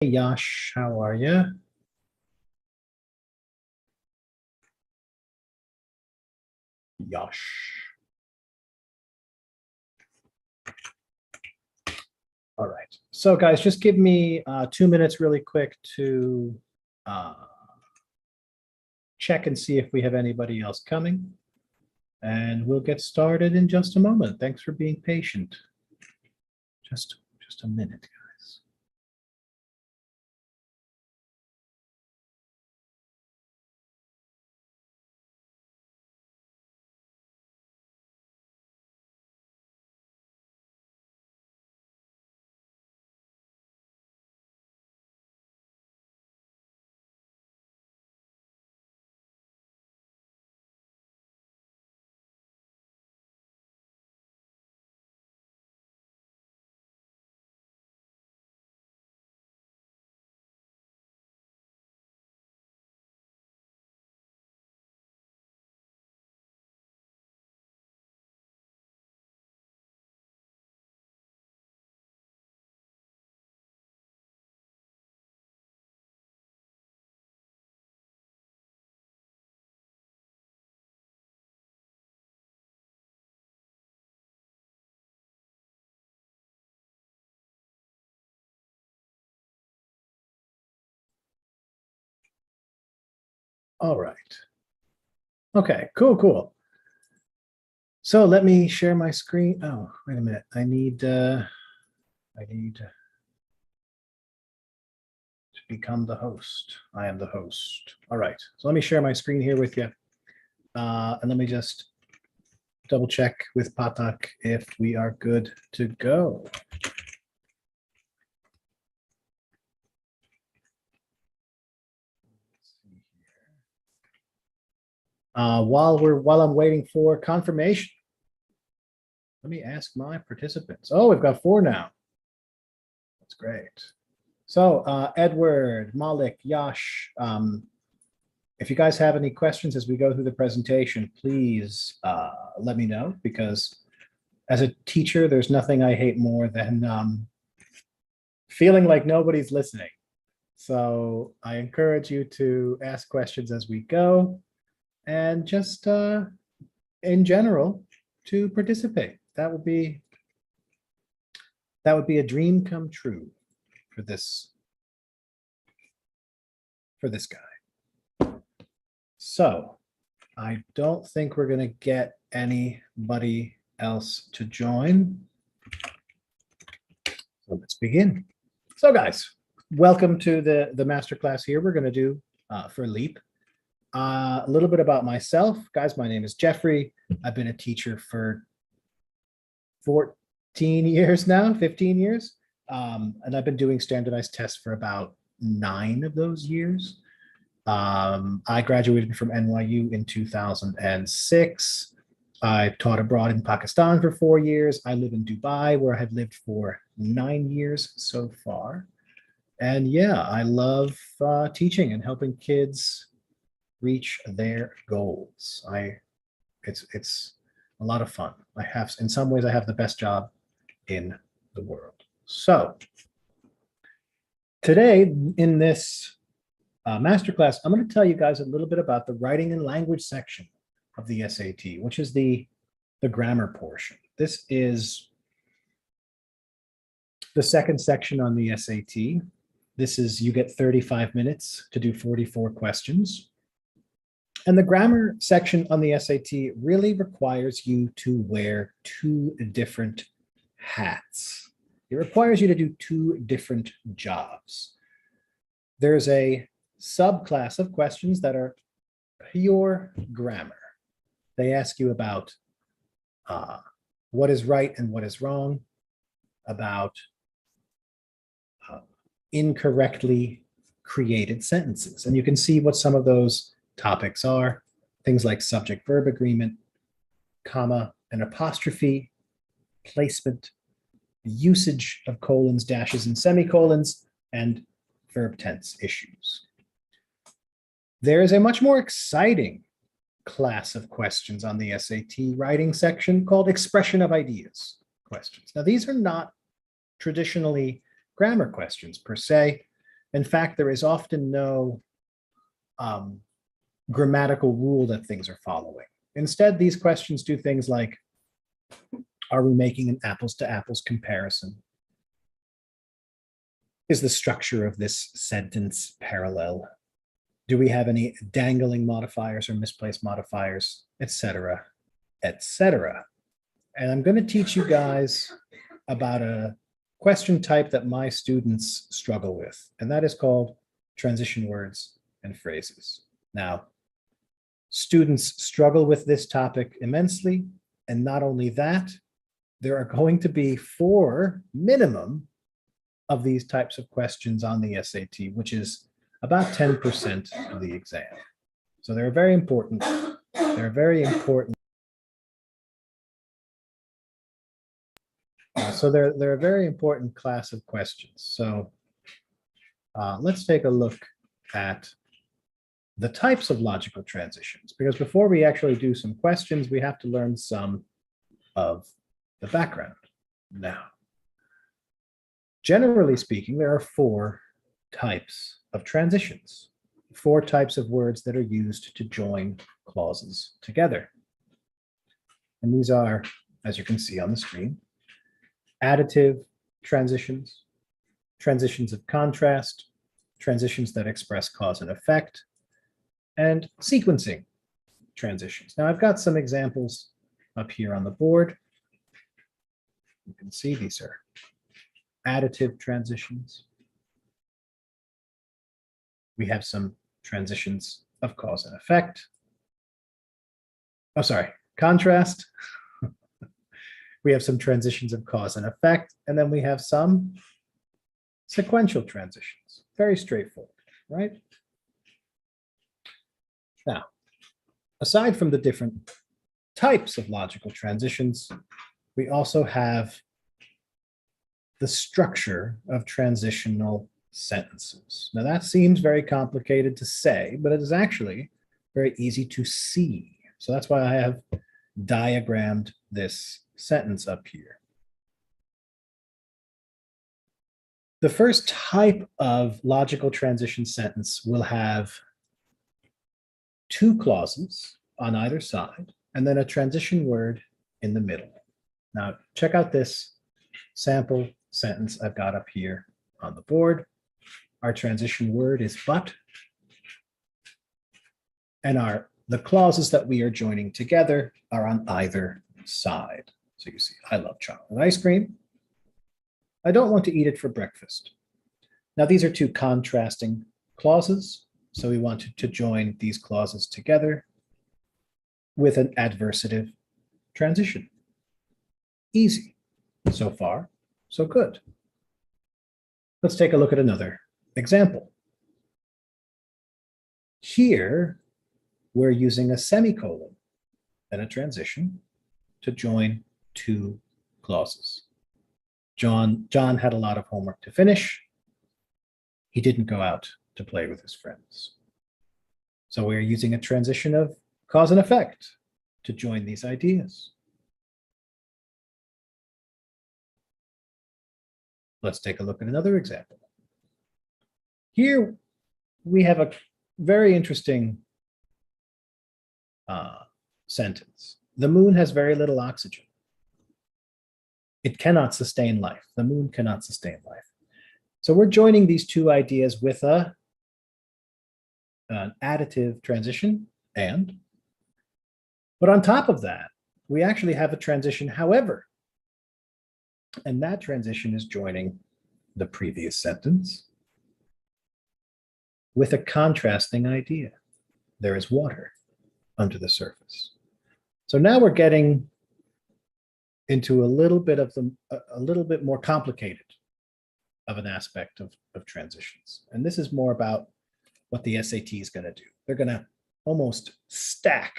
Hey, Yash, how are you? Yash. All right. So, guys, just give me 2 minutes really quick to uh, check and see if we have anybody else coming. And we'll get started in just a moment. Thanks for being patient. Just a minute, guys. All right. Okay, cool. So let me share my screen. Oh, wait a minute. I need to become the host. I am the host. All right. So let me share my screen here with you. And let me just double check with Patak if we are good to go. While I'm waiting for confirmation, let me ask my participants. Oh, we've got 4 now. That's great. So Edward, Malik, Yash, if you guys have any questions as we go through the presentation, please let me know, because as a teacher, there's nothing I hate more than feeling like nobody's listening. So I encourage you to ask questions as we go, and just in general to participate. That would be a dream come true for this guy. So I don't think we're going to get anybody else to join. So let's begin. So guys, welcome to the masterclass here. We're going to do for Leap. A little bit about myself. Guys, my name is Jeffrey. I've been a teacher for 14 years now, 15 years. And I've been doing standardized tests for about 9 of those years. I graduated from NYU in 2006. I taught abroad in Pakistan for 4 years. I live in Dubai, where I've lived for 9 years so far. And yeah, I love teaching and helping kids reach their goals. It's a lot of fun. In some ways, I have the best job in the world. So today in this masterclass, I'm going to tell you guys a little bit about the writing and language section of the SAT, which is the grammar portion. This is the second section on the SAT. You get 35 minutes to do 44 questions. And the grammar section on the SAT really requires you to wear 2 different hats. It requires you to do 2 different jobs. There's a subclass of questions that are pure grammar. They ask you about what is right and what is wrong, about incorrectly created sentences. And you can see what some of those topics are. Things like subject-verb agreement, comma and apostrophe, placement, usage of colons, dashes, and semicolons, and verb tense issues. There is a much more exciting class of questions on the SAT writing section called expression of ideas questions. Now, these are not traditionally grammar questions per se. In fact, there is often no grammatical rule that things are following. Instead, these questions do things like, are we making an apples to apples comparison? Is the structure of this sentence parallel? Do we have any dangling modifiers or misplaced modifiers, etc., etc.? And I'm going to teach you guys about a question type that my students struggle with, and that is called transition words and phrases. Now, students struggle with this topic immensely, and not only that, there are going to be 4 minimum of these types of questions on the SAT, which is about 10% of the exam. So they're very important. They're very important. So they're a very important class of questions. So let's take a look at the types of logical transitions, because before we actually do some questions, we have to learn some of the background. Now, generally speaking, there are 4 types of transitions, 4 types of words that are used to join clauses together. And these are, as you can see on the screen, additive transitions, transitions of contrast, transitions that express cause and effect, and sequencing transitions. Now, I've got some examples up here on the board. You can see these are additive transitions. We have some transitions of cause and effect. Oh, sorry, contrast. We have some transitions of cause and effect, and then we have some sequential transitions. Very straightforward, right? Now, aside from the different types of logical transitions, we also have the structure of transitional sentences. Now, that seems very complicated to say, but it is actually very easy to see. So that's why I have diagrammed this sentence up here. The first type of logical transition sentence will have 2 clauses on either side, and then a transition word in the middle. Now, check out this sample sentence I've got up here on the board. Our transition word is but, and the clauses that we are joining together are on either side. So you see, I love chocolate ice cream. I don't want to eat it for breakfast. Now, these are 2 contrasting clauses, so we want to join these clauses together with an adversative transition. Easy. So far, so good. Let's take a look at another example. Here, we're using a semicolon and a transition to join 2 clauses. John had a lot of homework to finish. He didn't go out to play with his friends. So we're using a transition of cause and effect to join these ideas. Let's take a look at another example. Here, we have a very interesting sentence. The moon has very little oxygen. It cannot sustain life. The moon cannot sustain life. So we're joining these 2 ideas with an additive transition, but on top of that, we actually have a transition, however, and that transition is joining the previous sentence with a contrasting idea. There is water under the surface. So now we're getting into a little bit more complicated of an aspect of transitions. And this is more about what the SAT is going to do. They're going to almost stack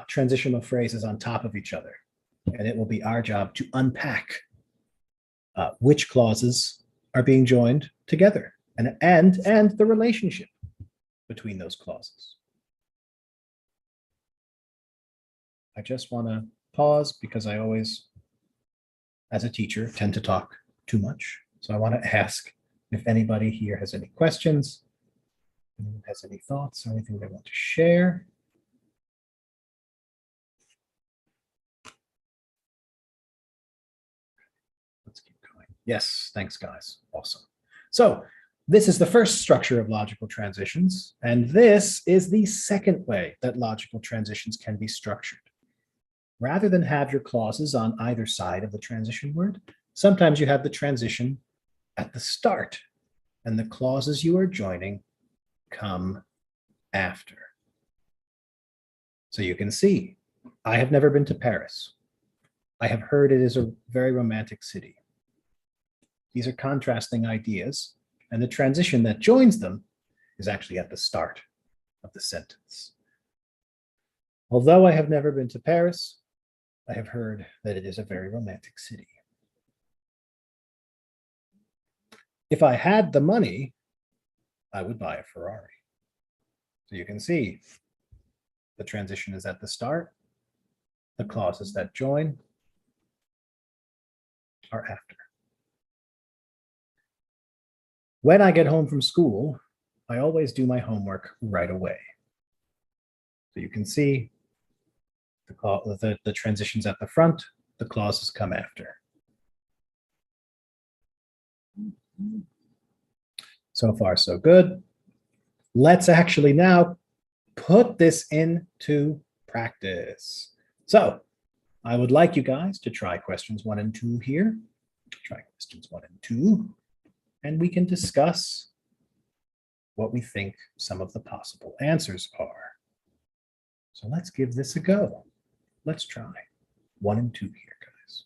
transitional phrases on top of each other. And it will be our job to unpack which clauses are being joined together and the relationship between those clauses. I just want to pause because I always, as a teacher, tend to talk too much. So I want to ask If anybody here has any questions, anyone has any thoughts or anything they want to share. Let's keep going. Yes, thanks, guys. Awesome. So this is the first structure of logical transitions, and this is the second way that logical transitions can be structured. Rather than have your clauses on either side of the transition word, sometimes you have the transition at the start, and the clauses you are joining come after. So you can see, I have never been to Paris. I have heard it is a very romantic city. These are contrasting ideas, and the transition that joins them is actually at the start of the sentence. Although I have never been to Paris, I have heard that it is a very romantic city. If I had the money, I would buy a Ferrari. So you can see the transition is at the start. The clauses that join are after. When I get home from school, I always do my homework right away. So you can see the transitions at the front, the clauses come after. So far, so good. Let's actually now put this into practice. So I would like you guys to try questions 1 and 2 here. Try questions 1 and 2. And we can discuss what we think some of the possible answers are. So let's give this a go. Let's try 1 and 2 here, guys.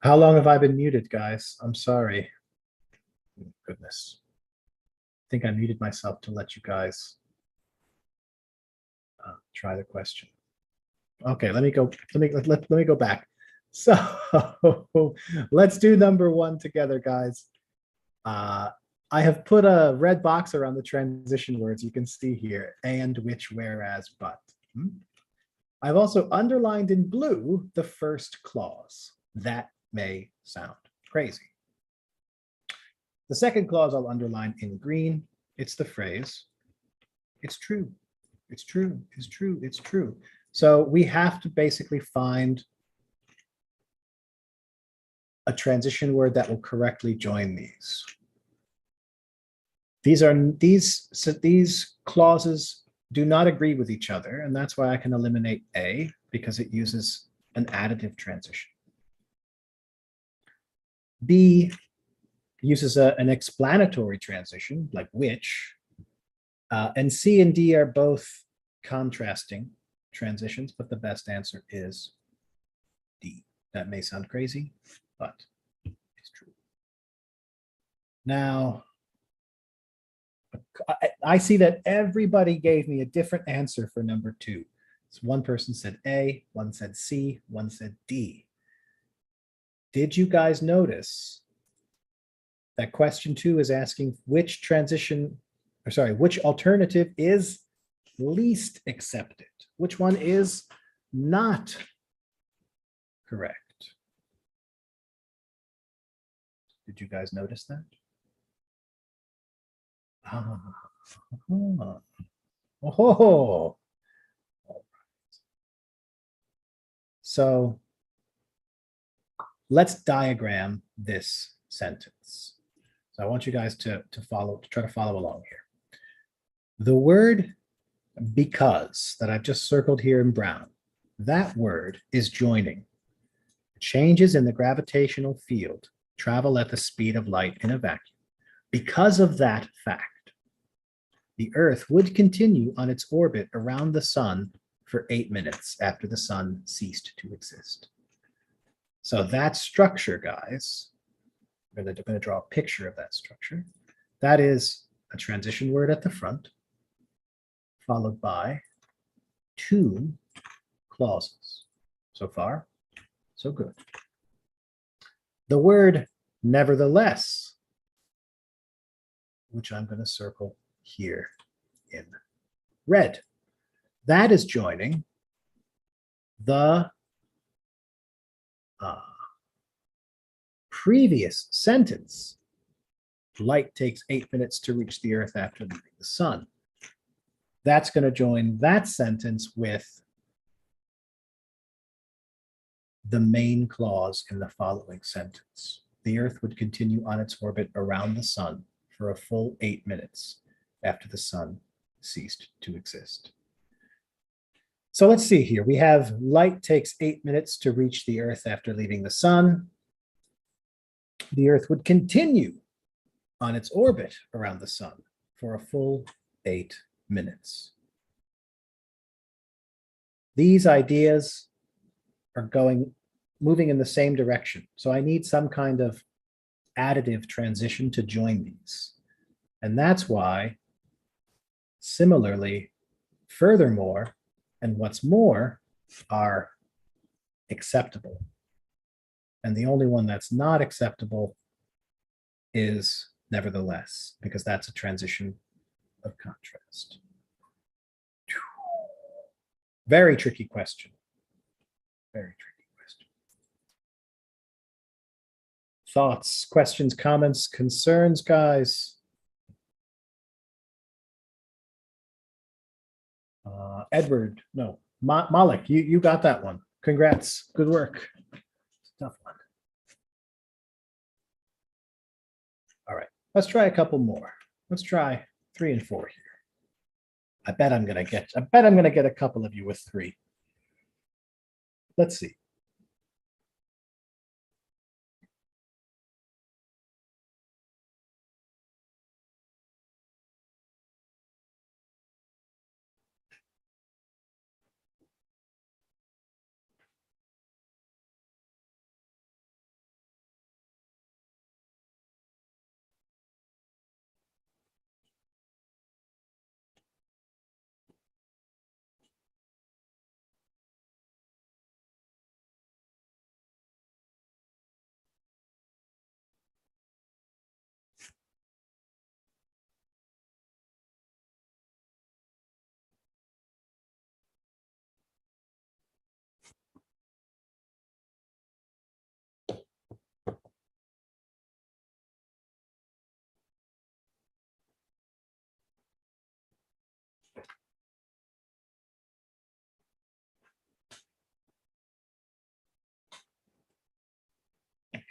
How long have I been muted, guys? I'm sorry. Goodness. I think I muted myself to let you guys try the question. Okay, let me go. Let me go back. So let's do number 1 together, guys. I have put a red box around the transition words you can see here, and, which, whereas, but. I've also underlined in blue the first clause. That may sound crazy. The second clause I'll underline in green. It's the phrase, it's true, it's true, it's true, it's true. So we have to basically find a transition word that will correctly join these. These clauses do not agree with each other, and that's why I can eliminate A, because it uses an additive transition. B uses an explanatory transition, like which, and C and D are both contrasting transitions, but the best answer is D. That may sound crazy, but it's true. Now, I see that everybody gave me a different answer for number 2. So one person said A, one said C, one said D. Did you guys notice that question 2 is asking which which alternative is least accepted? Which one is not correct? Did you guys notice that? Oh. So let's diagram this sentence. So I want you guys to try to follow along here. The word because that I've just circled here in brown, that word is joining. Changes in the gravitational field travel at the speed of light in a vacuum. Because of that fact, the Earth would continue on its orbit around the sun for 8 minutes after the sun ceased to exist. So that structure, guys, I'm going to draw a picture of that structure. That is a transition word at the front, followed by 2 clauses. So far, so good. The word nevertheless, which I'm going to circle here in red, that is joining the previous sentence. Light takes 8 minutes to reach the Earth after leaving the sun. That's going to join that sentence with the main clause in the following sentence. The Earth would continue on its orbit around the sun for a full 8 minutes after the sun ceased to exist. So let's see here. We have light takes 8 minutes to reach the Earth after leaving the sun. The Earth would continue on its orbit around the sun for a full 8 minutes. These ideas are moving in the same direction. So I need some kind of additive transition to join these. And that's why, similarly, furthermore, and what's more are acceptable. And the only one that's not acceptable is nevertheless, because that's a transition of contrast. Very tricky question. Very tricky question. Thoughts, questions, comments, concerns, guys? Edward, no, Malik, you got that one. Congrats, good work. Tough one. All right, let's try a couple more. Let's try 3 and 4 here. I bet I'm gonna get a couple of you with 3. Let's see.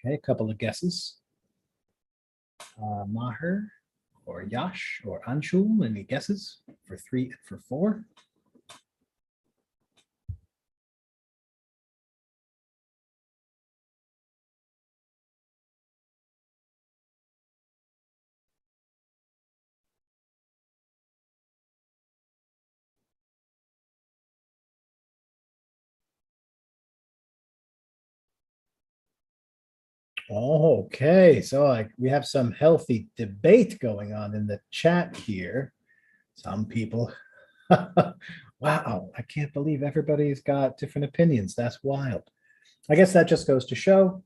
Okay, a couple of guesses. Maher or Yash or Anshul, any guesses for 3 and for 4? Okay, so we have some healthy debate going on in the chat here. Some people, wow, I can't believe everybody's got different opinions. That's wild. I guess that just goes to show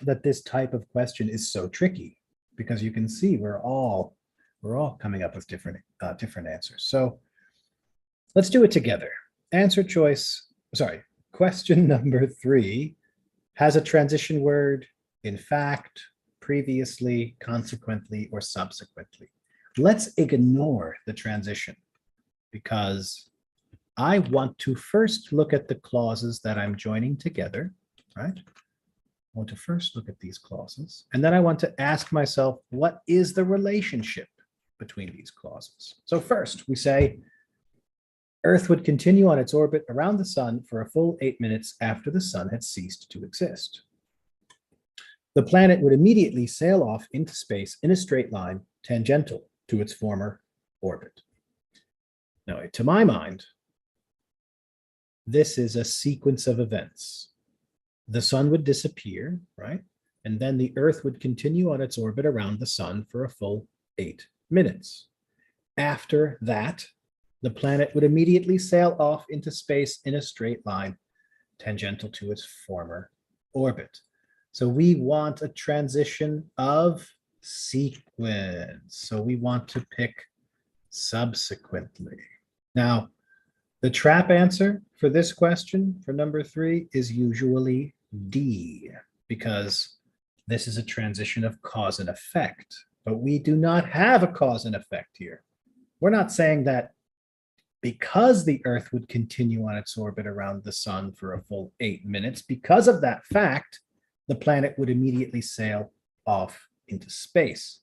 that this type of question is so tricky, because you can see we're all coming up with different answers. So let's do it together. Question number 3 has a transition word: in fact, previously, consequently, or subsequently. Let's ignore the transition, because I want to first look at the clauses that I'm joining together, right? I want to first look at these clauses, and then I want to ask myself, what is the relationship between these clauses? So first, we say, Earth would continue on its orbit around the sun for a full 8 minutes after the sun had ceased to exist. The planet would immediately sail off into space in a straight line tangential to its former orbit. Now, to my mind, this is a sequence of events. The sun would disappear, right? And then the Earth would continue on its orbit around the sun for a full 8 minutes. After that, the planet would immediately sail off into space in a straight line, tangential to its former orbit. So we want a transition of sequence. So we want to pick subsequently. Now, the trap answer for this question, for number 3, is usually D, because this is a transition of cause and effect. But we do not have a cause and effect here. We're not saying that because the Earth would continue on its orbit around the sun for a full 8 minutes, because of that fact, the planet would immediately sail off into space.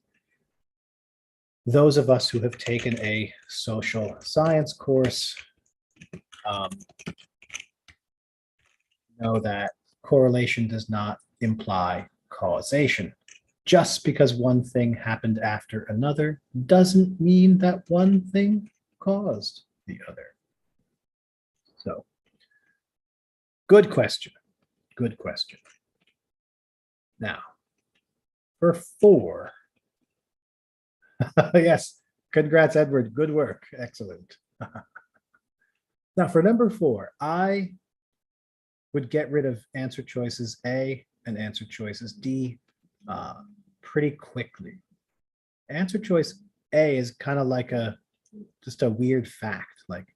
Those of us who have taken a social science course know that correlation does not imply causation. Just because one thing happened after another doesn't mean that one thing caused the other. So, good question. Good question. Now, for 4. Yes, congrats, Edward. Good work. Excellent. Now, for number 4, I would get rid of answer choices A and answer choices D pretty quickly. Answer choice A is kind of like just a weird fact. Like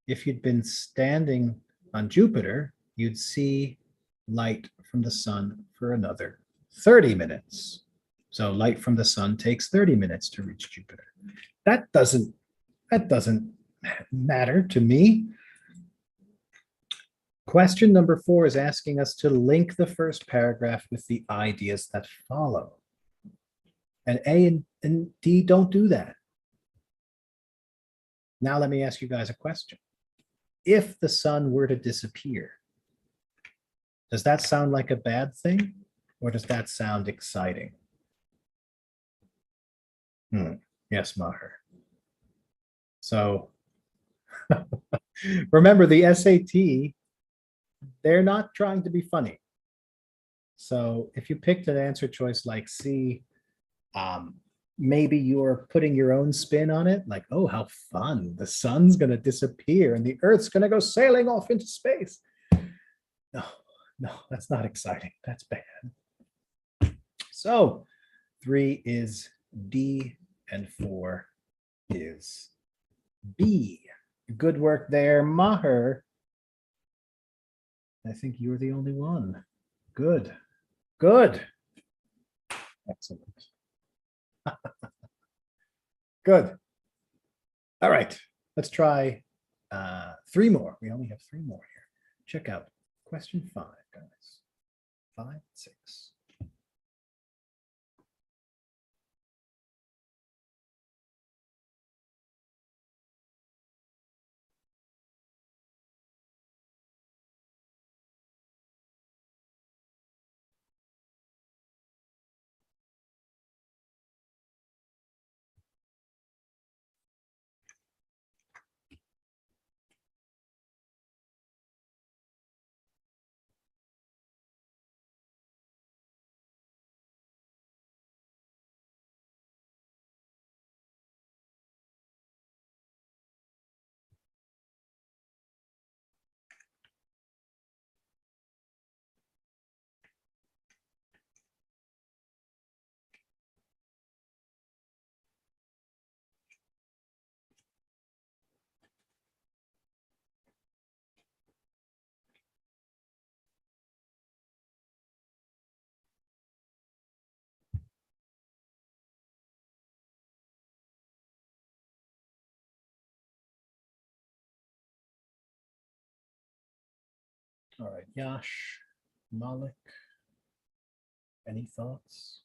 if you'd been standing on Jupiter, you'd see light from the sun for another 30 minutes. So light from the sun takes 30 minutes to reach Jupiter. That doesn't matter to me. Question number 4 is asking us to link the first paragraph with the ideas that follow. And A and D don't do that. Now let me ask you guys a question. If the sun were to disappear, does that sound like a bad thing, or does that sound exciting? Yes, Maher. So remember, the SAT, they're not trying to be funny. So if you picked an answer choice like C, maybe you're putting your own spin on it, like, oh, how fun. The sun's going to disappear and the Earth's going to go sailing off into space. No, that's not exciting. That's bad. So 3 is D and 4 is B. Good work there, Maher. I think you're the only one. Good. Good. Excellent. Good. All right. Let's try 3 more. We only have 3 more here. Check out question 5, guys. 5, 6. All right, Yash, Malik, Any thoughts?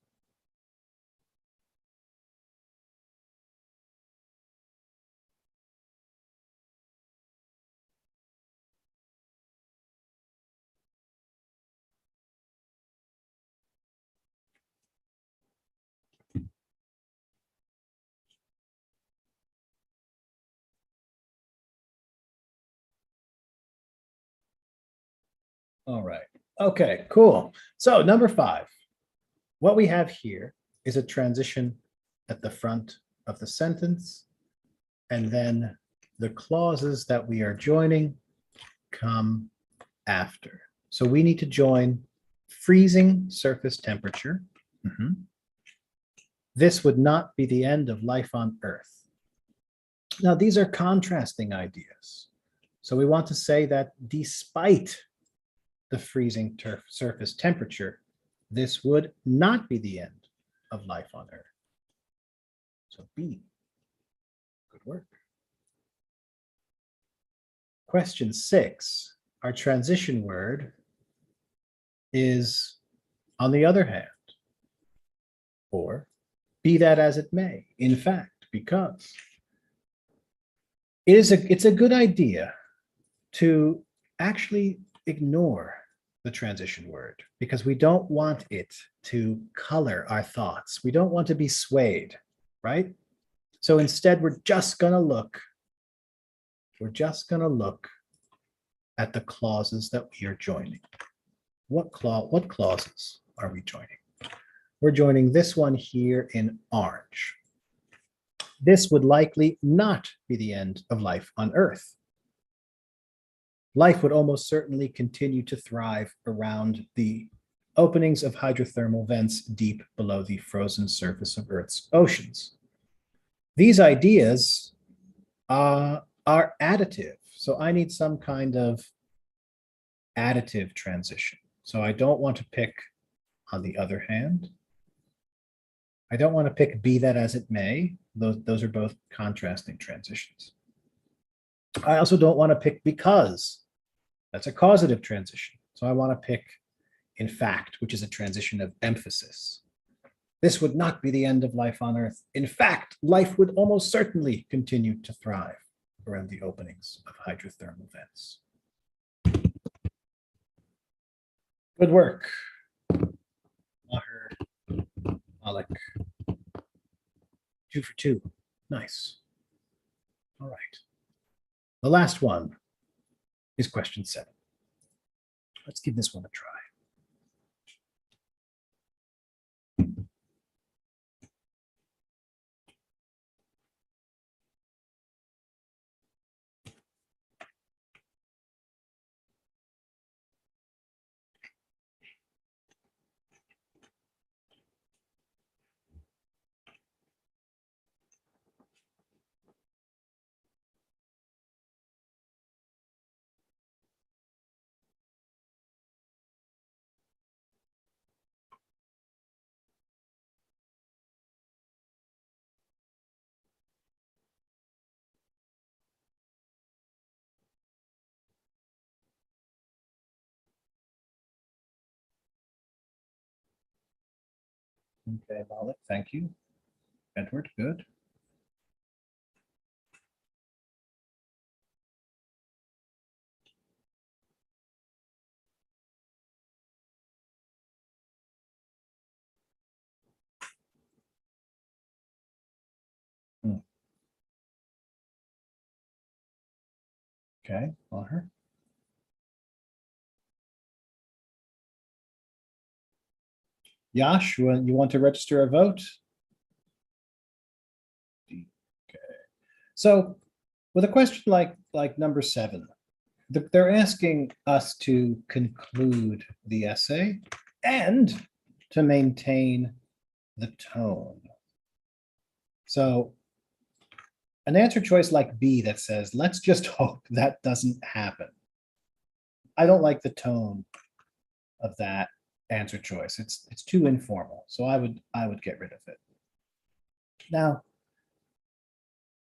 All right. Okay, cool. So number 5, what we have here is a transition at the front of the sentence, and then the clauses that we are joining come after. So we need to join freezing surface temperature. This would not be the end of life on Earth. Now, these are contrasting ideas. So we want to say that despite the freezing surface temperature, this would not be the end of life on Earth. So B, good work. Question 6, our transition word is on the other hand, or be that as it may, in fact, because. It's a good idea to actually ignore the transition word because we don't want it to color our thoughts. We don't want to be swayed, right? So instead, we're just going to look at the clauses that we are joining. What clauses are we joining? We're joining this one here in orange. This would likely not be the end of life on Earth. Life would almost certainly continue to thrive around the openings of hydrothermal vents deep below the frozen surface of Earth's oceans. These ideas are additive. So I need some kind of additive transition. So I don't want to pick on the other hand. I don't want to pick be that as it may. Those are both contrasting transitions. I also don't want to pick because. That's a causative transition. So I want to pick in fact, which is a transition of emphasis. This would not be the end of life on Earth. In fact, life would almost certainly continue to thrive around the openings of hydrothermal vents. Good work. Maher, Alec. 2 for 2. Nice. All right. The last one is question 7. Let's give this one a try. Okay, Malik, thank you. Edward, good. Okay, Maher. Yash, you want to register a vote? Okay. So with a question like number 7, they're asking us to conclude the essay and to maintain the tone. So an answer choice like B that says, let's just hope that doesn't happen. I don't like the tone of that answer choice. It's too informal. So I would get rid of it. Now,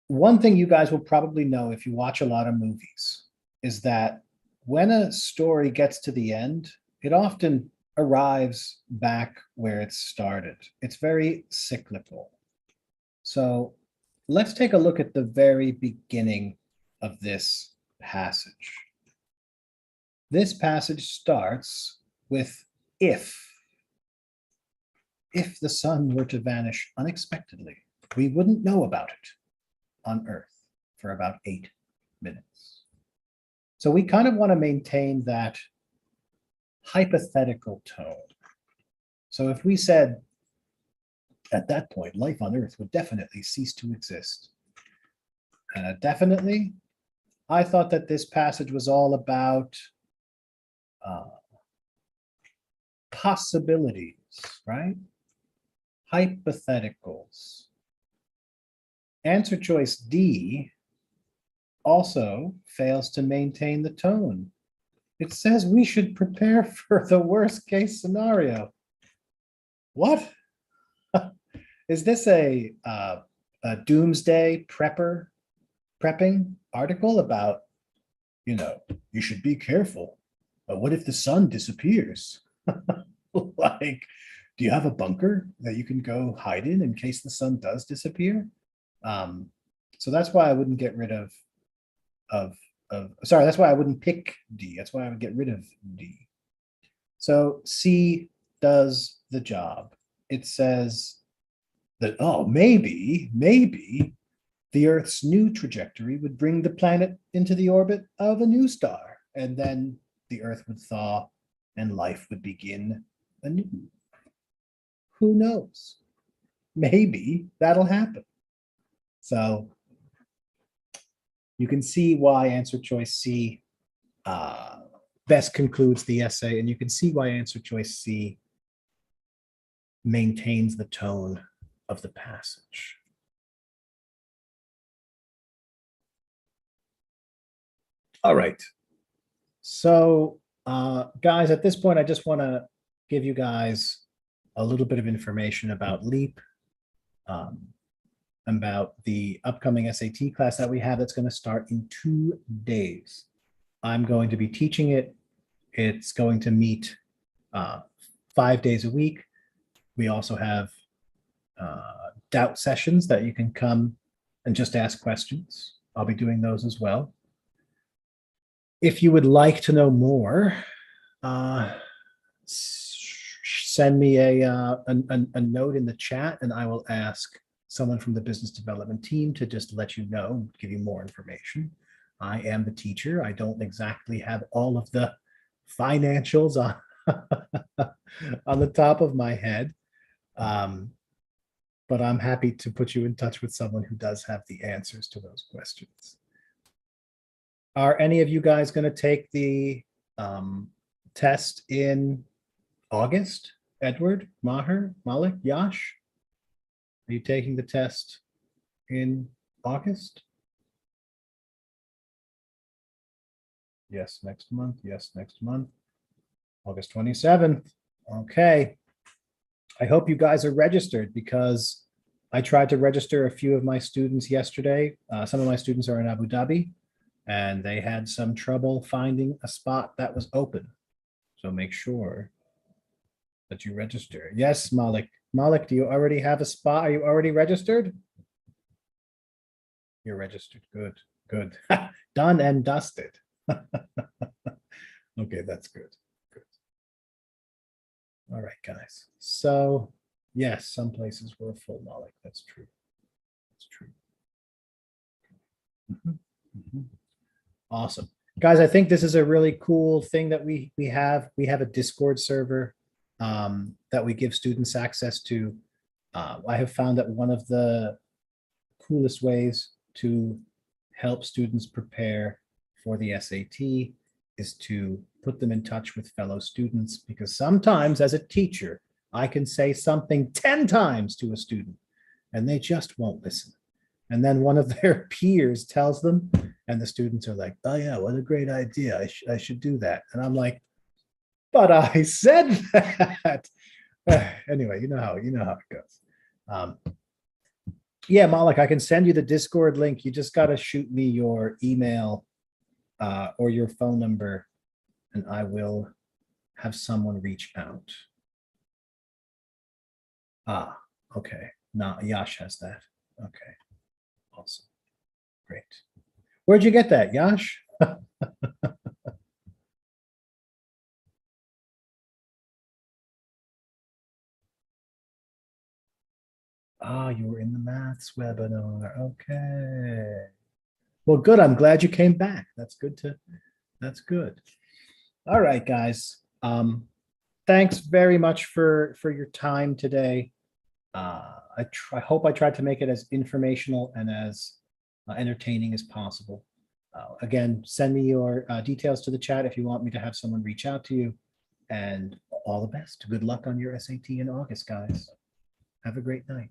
one thing you guys will probably know if you watch a lot of movies is that when a story gets to the end, it often arrives back where it started. It's very cyclical. So let's take a look at the very beginning of this passage. This passage starts with if. If the sun were to vanish unexpectedly, we wouldn't know about it on Earth for about 8 minutes. So we kind of want to maintain that hypothetical tone. So if we said at that point, life on Earth would definitely cease to exist. Definitely, I thought that this passage was all about possibilities, right? Hypotheticals. Answer choice D also fails to maintain the tone. It says we should prepare for the worst case scenario. What? Is this a doomsday prepping article about, you should be careful. But what if the sun disappears? Like, do you have a bunker that you can go hide in case the sun does disappear? So that's why I wouldn't get rid of sorry, that's why I wouldn't pick D. That's why I would get rid of D. So C does the job. It says that, oh, maybe the Earth's new trajectory would bring the planet into the orbit of a new star, and then the Earth would thaw and life would begin anew. Who knows? Maybe that'll happen. So you can see why answer choice C best concludes the essay, and you can see why answer choice C maintains the tone of the passage. All right. So, guys, at this point, I just want to give you guys a little bit of information about LEAP, about the upcoming SAT class that we have that's going to start in 2 days. I'm going to be teaching it. It's going to meet 5 days a week. We also have doubt sessions that you can come and just ask questions. I'll be doing those as well. If you would like to know more, send me a note in the chat, and I will ask someone from the business development team to just let you know, give you more information. I am the teacher. I don't exactly have all of the financials on, on the top of my head. But I'm happy to put you in touch with someone who does have the answers to those questions. Are any of you guys going to take the test in August? Edward, Maher, Malik, Yash? Are you taking the test in August? Yes, next month. Yes, next month. August 27th. Okay. I hope you guys are registered, because I tried to register a few of my students yesterday. Some of my students are in Abu Dhabi, and they had some trouble finding a spot that was open. So make sure that you register. Yes, Malik. Malik, do you already have a spot? Are you already registered? You're registered. Good, good. Done and dusted. Okay, that's good. Good. All right, guys. So yes, some places were full, Malik. That's true. That's true. Awesome. Guys, I think this is a really cool thing that we have. We have a Discord server that we give students access to. I have found that one of the coolest ways to help students prepare for the SAT is to put them in touch with fellow students, because sometimes as a teacher, I can say something 10 times to a student and they just won't listen. And then one of their peers tells them, and the students are like, oh yeah, what a great idea. I should do that. And I'm like, but I said that. Anyway, you know how it goes. Yeah, Malik, I can send you the Discord link. You just got to shoot me your email or your phone number, and I will have someone reach out. Ah, okay. Now Yash has that. Okay. Awesome. Great. Where'd you get that, Yash? Ah, you were in the maths webinar. Okay. Well, good. I'm glad you came back. That's good. All right, guys. Thanks very much for your time today. I hope I tried to make it as informational and as entertaining as possible. Again, send me your details to the chat if you want me to have someone reach out to you. And all the best. Good luck on your SAT in August, guys. Have a great night.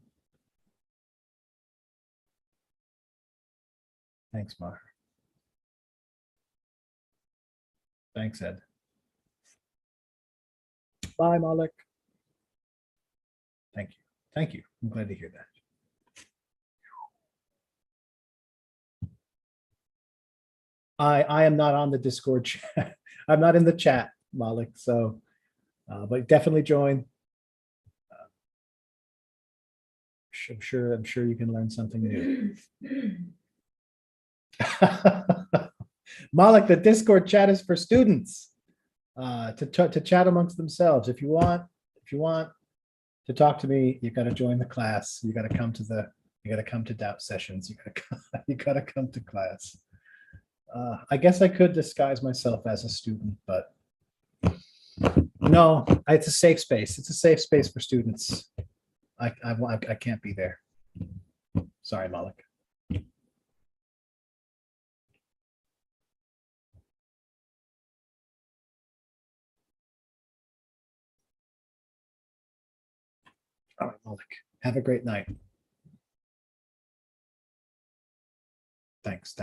Thanks, Maher. Thanks, Ed. Bye, Malik. Thank you. Thank you. I'm glad to hear that. I am not on the Discord chat. I'm not in the chat, Malik. So, but definitely join. I'm sure you can learn something new. Malik, the Discord chat is for students to chat amongst themselves. If you want to talk to me, you got to join the class. You got to come to doubt sessions. You got to come to class. I guess I could disguise myself as a student, but no, it's a safe space. It's a safe space for students. I can't be there. Sorry, Malik. All right, Malik. Have a great night. Thanks.